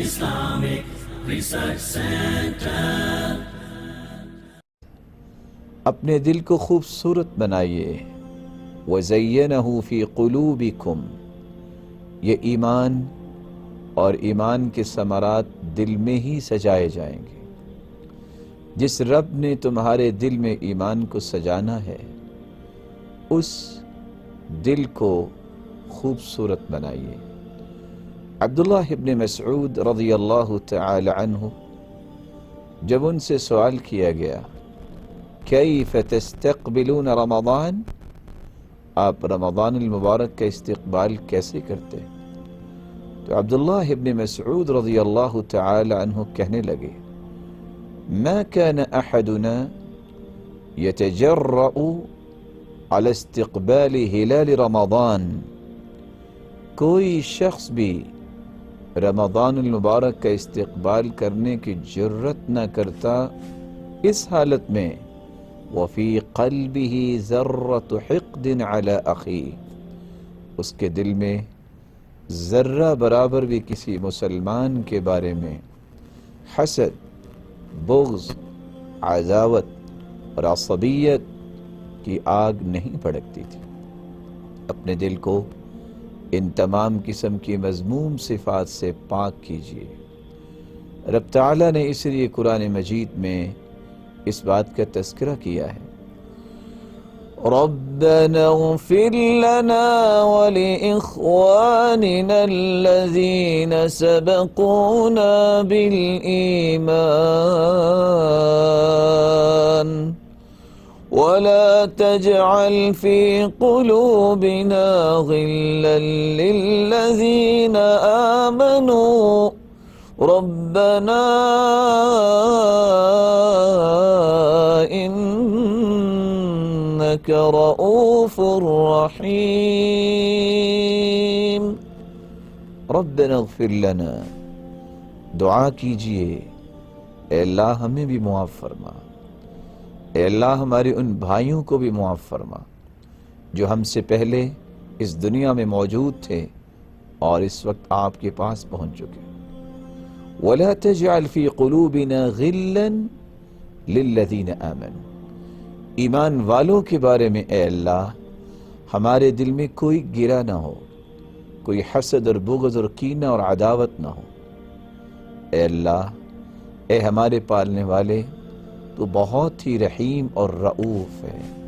Islamic Research Center. اپنے دل کو خوبصورت بنائیے. وَزَيَّنَهُ فِي قُلُوبِكُمْ. یہ ایمان اور ایمان کے ثمرات دل میں ہی سجائے جائیں گے. جس رب نے تمہارے دل میں ایمان کو سجانا ہے اس دل کو خوبصورت بنائیے. عبداللہ ابن مسعود رضی اللہ تعالی عنہ جب ان سے سوال کیا گیا کیف تستقبلون رمضان، آپ رمضان المبارک کا استقبال کیسے کرتے، تو عبداللہ ابن مسعود رضی اللہ تعالی عنہ کہنے لگے ما كان احدنا يتجرأ على استقبال ہلال رمضان، کوئی شخص بھی رمضان المبارک کا استقبال کرنے کی جرت نہ کرتا اس حالت میں وفی قلبہ ذرۃ حقد علی اخیہ، اس کے دل میں ذرہ برابر بھی کسی مسلمان کے بارے میں حسد، بغض، عداوت اور عصبیت کی آگ نہیں بھڑکتی تھی. اپنے دل کو ان تمام قسم کی مذموم صفات سے پاک کیجیے. رب تعالیٰ نے اس لیے قرآن مجید میں اس بات کا تذکرہ کیا ہے ربنا اغفر لنا ولإخواننا الذين سبقونا بالإيمان ولا تجعل في قلوبنا غلا للذين آمنوا ربنا إنك رؤوف رحيم. ربنا اغفر لنا، دعا کیجئے اے اللہ ہمیں بھی معاف فرما، اے اللہ ہمارے ان بھائیوں کو بھی معاف فرما جو ہم سے پہلے اس دنیا میں موجود تھے اور اس وقت آپ کے پاس پہنچ چکے. وَلَا تَجْعَلْ فِي قُلُوبِنَا غِلًّا لِلَّذِينَ آمَنُوا، ایمان والوں کے بارے میں اے اللہ ہمارے دل میں کوئی گرہ نہ ہو، کوئی حسد اور بغض اور کینہ اور عداوت نہ ہو. اے اللہ، اے ہمارے پالنے والے، تو بہت ہی رحیم اور رؤوف ہے.